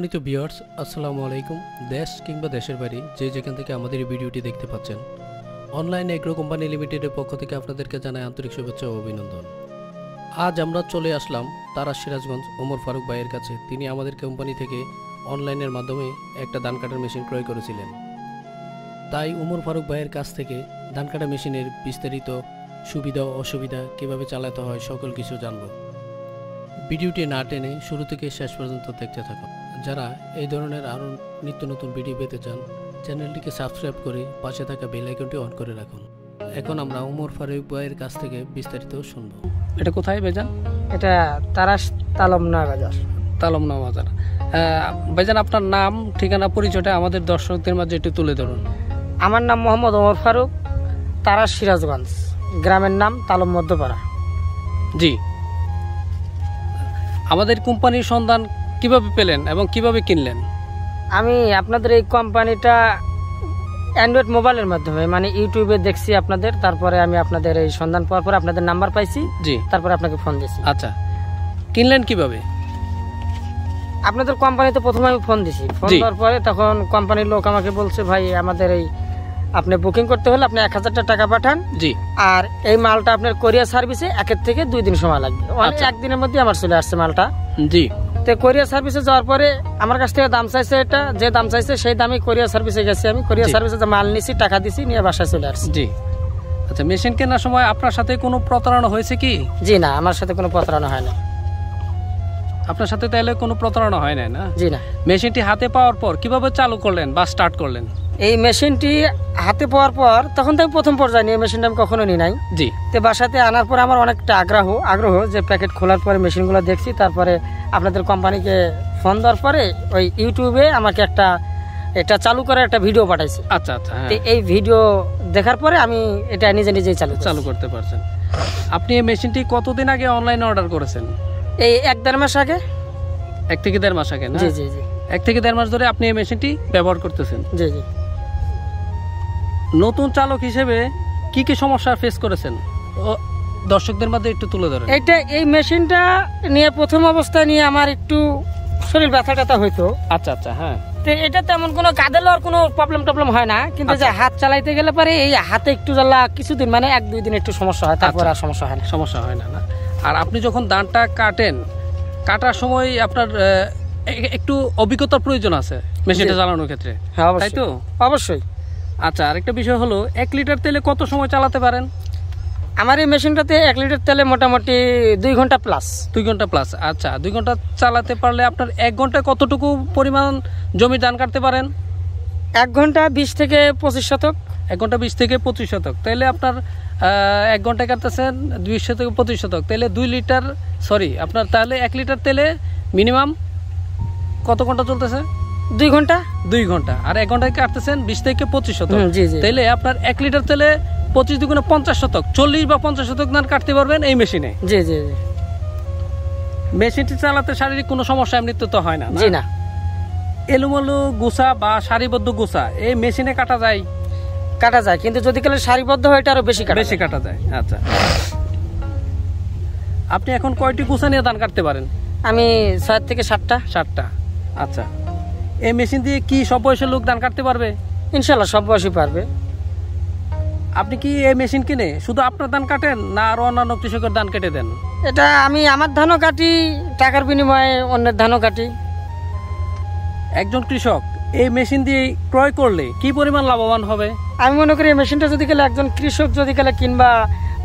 সম্মানিত ভিউয়ার্স, আসসালামু আলাইকুম। দেশ কিংবা দেশের বাইরে যে যেখান থেকে আমাদের এই ভিডিওটি দেখতে পাচ্ছেন, অনলাইন এগ্রো কোম্পানি লিমিটেডের পক্ষ থেকে আপনাদেরকে জানাই আন্তরিক শুভেচ্ছা ও অভিনন্দন। আজ আমরা চলে আসলাম তারা সিরাজগঞ্জ ওমর ফারুক ভাইয়ের কাছে। তিনি আমাদের কোম্পানি থেকে অনলাইনের মাধ্যমে একটা ধান কাটার মেশিন ক্রয় করেছিলেন। তাই ওমর ফারুক ভাইয়ের কাছ থেকে ধান কাটা মেশিনের বিস্তারিত সুবিধা ও অসুবিধা কীভাবে চালাতে হয় সকল কিছু জানব। ভিডিওটি না টেনে শুরু থেকে শেষ পর্যন্ত দেখতে থাকুন। যারা এই ধরনের আরও নিত্য নতুন ভিডিও পেতে চান, চ্যানেলটিকে সাবস্ক্রাইব করে পাশে থাকা বেল আইকনটি অন করে রাখুন। এখন আমরা ওমর ফারুক ভাইয়ের কাছ থেকে বিস্তারিত শুনব। এটা কোথায় ভাইজান? এটা তারাস তালমনা বাজার। তালমনা বাজার। ভাইজান, আপনার নাম, ঠিকানা, পরিচয়টা আমাদের দর্শকদের মাঝে একটু তুলে ধরুন। আমার নাম মোহাম্মদ ওমর ফারুক, তারাস সিরাজগঞ্জ, গ্রামের নাম তালম মধ্যপাড়া। জি, আমাদের কোম্পানির সন্ধান কিভাবে পেলেন এবং কিভাবে কিনলেন? আমি আপনাদের এই কোম্পানিটা অ্যান্ড্রয়েড মোবাইলের মাধ্যমে, মানে ইউটিউবে দেখছি আপনাদের, তারপরে আমি আপনাদের এই সন্ধান পাওয়ার পরে আপনাদের নাম্বার পাইছি। জি, তারপরে আপনাকে ফোন দিয়েছি। আচ্ছা, কিনলেন কিভাবে? আপনাদের কোম্পানিতে প্রথমে আমি ফোন দিছি। ফোন দেওয়ার পরে তখন কোম্পানির লোক আমাকে বলছে, ভাই আমাদের এই আপনি বুকিং করতে হলে আপনি 1000 টাকা পাঠান। জি, আর এই মালটা আপনার কোরিয়ার সার্ভিসে 1 থেকে 2 দিন সময় লাগবে। একদিনের মধ্যে আমার চলে আসছে মালটা। জি, তো কোরিয়ার সার্ভিসে যাওয়ার পরে আমার কাছ থেকে দাম চাইছে, এটা যে দাম চাইছে সেই দামে কোরিয়ার সার্ভিসে গেছি। আমি কোরিয়ার সার্ভিসে যে মাল নিছি, টাকা দিছি, নিয়ে বাসায় চলে আসছি। জি, আচ্ছা, মেশিন কেনার সময় আপনার সাথে কোনো প্রতারণা হয়েছে কি? জি না, আমার সাথে কোনো প্রতারণা হয় না। আপনার সাথে তাহলে কোনো প্রতারণা হয় না? না, জি না। মেশিনটি হাতে পাওয়ার পর কিভাবে চালু করলেন বা স্টার্ট করলেন? এই মেশিনটি হাতে পাওয়ার পর তখন তো আমি প্রথম পর্যায়ে নিয়ে মেশিনটা আমি কখনো নিই নাই। জি, তো বাসাতে আনার পর আমার অনেকটা আগ্রহ যে প্যাকেট খোলার পরে মেশিনগুলো দেখছি। তারপরে আপনাদের কোম্পানিকে ফোন দেওয়ার পরে ওই ইউটিউবে আমাকে এটা চালু করার একটা ভিডিও পাঠাইছে। আচ্ছা আচ্ছা, হ্যাঁ। এই ভিডিও দেখার পরে আমি এটা নিজেই চালু করতে পারছেন। আপনি এই মেশিনটি কতদিন আগে অনলাইনে অর্ডার করেছেন? এই 1-1.5 মাস আগে। 1 থেকে 1.5 মাস আগে? না, জি জি জি, 1 থেকে 1.5 মাস ধরে আপনি এই মেশিনটি ব্যবহার করতেছেন? জি জি। নতুন চালক হিসেবে কি কি সমস্যা ফেস করেছেন ও দর্শকদের মধ্যে একটু তুলে ধরেন। এই মেশিনটা নিয়ে প্রথম অবস্থায় নিয়ে আমার একটু শরীর ব্যথা হইতো। আচ্ছা আচ্ছা, হ্যাঁ। তো এটা তেমন কোনো কাঁধে লওয়ার কোনো প্রবলেম হয় না, কিন্তু যে হাত চালাইতে গেলে পরে এই হাতে একটু জ্বালা কিছুদিন, মানে 1-2 দিন একটু সমস্যা হয়, তারপর আর সমস্যা হয় না। না, আর আপনি যখন ধানটা কাটার সময় আপনার একটু অভিজ্ঞতার প্রয়োজন আছে মেশিনটা চালানোর ক্ষেত্রে, তাই তো? অবশ্যই। আচ্ছা, আরেকটা বিষয় হলো, 1 লিটার তেলে কত সময় চালাতে পারেন? আমার এই মেশিনটাতে 1 লিটার তেলে মোটামুটি 2 ঘন্টা প্লাস। 2 ঘন্টা প্লাস। আচ্ছা, 2 ঘন্টা চালাতে পারলে আপনার 1 ঘন্টায় কতটুকু পরিমাণ জমি ধান কাটতে পারেন? 1 ঘন্টা 20 থেকে 25 শতক। 1 ঘন্টা 20 থেকে 25 শতক। তাহলে আপনার 1 ঘন্টায় কাটতেছেন 20 থেকে 25 শতক। তাহলে আপনার তাহলে 1 লিটার তেলে মিনিমাম কত ঘন্টা চলতেছে? 2 ঘন্টা। 2 ঘন্টা। আর 1 ঘন্টায় কাটতেছেন 20 থেকে 25 শতক। তাহলে আপনার 1 লিটার তেলে 25 দুগুণে 50 শতক, 40 বা 50 শতক ধান কাটতে পারবেন এই মেশিনে। জি জি জি। মেশিনটি চালাতে শারীরিক কোনো সমস্যা এমনিতে তো হয় না? জি না। এলোমেলো গোছা বা সারিবদ্ধ গোছা এই মেশিনে কাটা যায়, কিন্তু যদি কালে সারিবদ্ধ হয় এটা আরো বেশি কাটা যায়। আচ্ছা, আপনি এখন কয়টি গোছা নিয়ে ধান কাটতে পারেন? আমি 6 থেকে 7টা। আচ্ছা, এই মেশিন দিয়ে কি সব বয়সের লোক ধান কাটতে পারবে? ইনশাল্লাহ সব বয়সী পারবে। আপনি কি এই মেশিন কিনে শুধু আপনার ধান কাটেন, না আরো অন্যান্য কৃষকের ধান কেটে দেন? এটা আমি আমার ধানও কাটি, টাকার বিনিময়ে অন্যের ধানও কাটি। একজন কৃষক এই মেশিন দিয়ে ক্রয় করলে কি পরিমাণ লাভবান হবে? আমি মনে করি এই মেশিনটা যদি গেলে একজন কৃষক যদি গেলে কিনবা,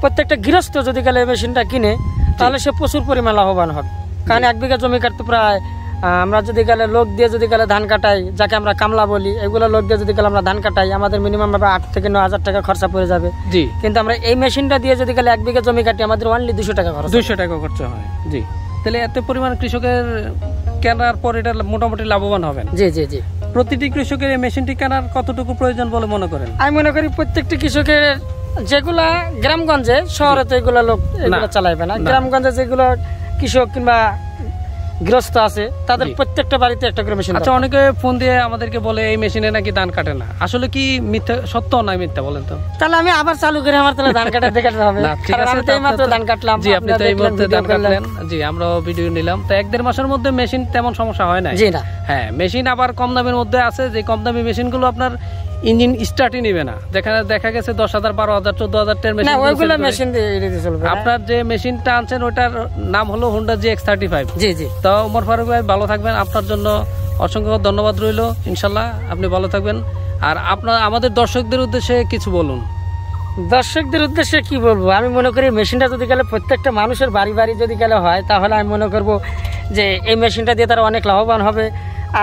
প্রত্যেকটা গৃহস্থ যদি গেলে এই মেশিনটা কিনে, তাহলে সে প্রচুর পরিমাণ লাভবান হবে। কারণ 1 বিঘা জমি কাটতে প্রায় আমরা যদি গেলে লোক দিয়ে যদি গেলে ধান কাটাই, যাকে আমরা কামলা বলি, এগুলো লোক দিয়ে যদি গেলে আমরা ধান কাটাই, আমাদের মিনিমাম 8 থেকে 9,000 টাকা খরচা পড়ে যাবে। জি, কিন্তু আমরা এই মেশিনটা দিয়ে যদি গেলে 1 বিঘা জমি কাটি, আমাদের অনলি 200 টাকা খরচা হয়। জি, তাহলে এত পরিমাণ কৃষকের কেনার পর এটা মোটামুটি লাভবান হবেন। জি জি জি। প্রতিটি কৃষকের এই মেশিনটি কেনার কতটুকু প্রয়োজন বলে মনে করেন? আমি মনে করি প্রত্যেকটি কৃষকের, যেগুলা গ্রামগঞ্জে, শহরে তো এগুলো লোক চালাইবে না। গ্রামগঞ্জে যেগুলো কৃষক কিংবা গৃহস্থ আছে তাদের জি। প্রত্যেকটা বাড়িতে একটা করে মেশিন। আচ্ছা, অনেকে ফোন দিয়ে আমাদেরকে বলে এই মেশিনে নাকি ধান কাটে না, আসলে কি মিথ্যা, সত্য না মিথ্যা বলেন তো? তাহলে আমি আবার চালু করে আমার তাহলে ধান কাটার দেখাতে হবে। না, ঠিক কারণ আছে, আমি তো এইমাত্র ধান কাটলাম। জি, আপনি তো এই মুহূর্তে ধান কাটলেন। জি, আমরাও ভিডিও নিলাম। তো 1-1.5 মাসের মধ্যে মেশিন তেমন সমস্যা হয় না। জি না। হ্যাঁ, মেশিন আবার কম দামের মধ্যে আছে, যে কম দামি মেশিনগুলো আপনার ইঞ্জিন স্টার্টই নেবে না। দেখা গেছে 10,000, 12,000, 14,000 টাকার না, মেশিন। ওইগুলো মেশিন দিয়ে এড়িয়ে চলবে। আপনার যে মেশিনটা আনছেন ওটার নাম হলো হোন্ডা GX35। জি জি। তো ওমর ফারুক ভাই ভালো থাকবেন, আপনার জন্য অসংখ্য ধন্যবাদ রইল। ইনশাল্লাহ আপনি ভালো থাকবেন। আর আপনার আমাদের দর্শকদের উদ্দেশ্যে কিছু বলুন। দর্শকদের উদ্দেশ্যে কি বলবো, আমি মনে করি মেশিনটা যদি গেলে প্রত্যেকটা মানুষের বাড়ি বাড়ি যদি গেলে হয়, তাহলে আমি মনে করব যে এই মেশিনটা দিয়ে তারা অনেক লাভবান হবে।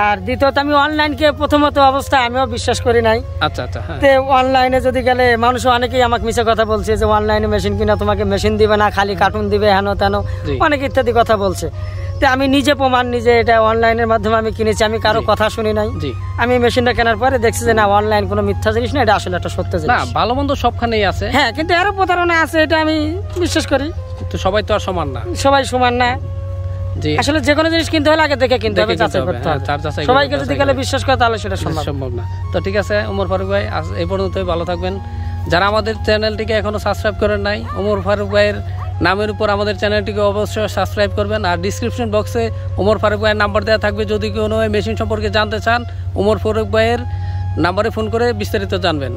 আর দ্বিতীয়ত আমি অনলাইনকে প্রথমত অবস্থায় আমিও বিশ্বাস করি নাই। আচ্ছা আচ্ছা, হ্যাঁ। তে অনলাইনে যদি গেলে মানুষ অনেকেই আমাকে মিছে কথা বলছে যে অনলাইনে মেশিন কিনা তোমাকে মেশিন দিবে না, খালি কার্টুন দিবে, হেন তেন জি। অনেক ইত্যাদি কথা বলছে। তে আমি নিজে প্রমাণ, নিজে এটা অনলাইনের মাধ্যমে আমি কিনেছি, আমি কারো জি। কথা শুনি নাই। জি। আমি এই মেশিনটা কেনার পরে দেখছি যে না, অনলাইন কোনো মিথ্যা জিনিস না, এটা আসলে একটা সত্য না, জিনিস। ভালো মন্দ সবখানেই আছে। হ্যাঁ, কিন্তু আরো প্রতারণা আছে, এটা আমি বিশ্বাস করি। তো সবাই তো আর সমান না। সবাই সমান না। জি, আসলে যে কোনো জিনিস কিনতে হলে আগে দেখে কিনতে হবে, দেখে কিনতে যাচাই হবে, করতে হ্যাঁ, হবে। তার যাচাই সবাইকে করে, যদি যাচাই গেলে করে। বিশ্বাস করে তাহলে সেটা সম্ভব। সম্ভব না। তো ঠিক আছে ওমর ফারুক ভাই, আজ এই পর্যন্তই, ভালো থাকবেন। যারা আমাদের চ্যানেলটিকে এখনো সাবস্ক্রাইব করেন নাই, ওমর ফারুক ভাইয়ের নামের উপর আমাদের চ্যানেলটিকে অবশ্যই সাবস্ক্রাইব করবেন। আর ডিসক্রিপশন বক্সে ওমর ফারুক ভাইয়ের নাম্বার দেওয়া থাকবে, যদি কোনো মেশিন সম্পর্কে জানতে চান ওমর ফারুক ভাইয়ের নাম্বারে ফোন করে বিস্তারিত জানবেন।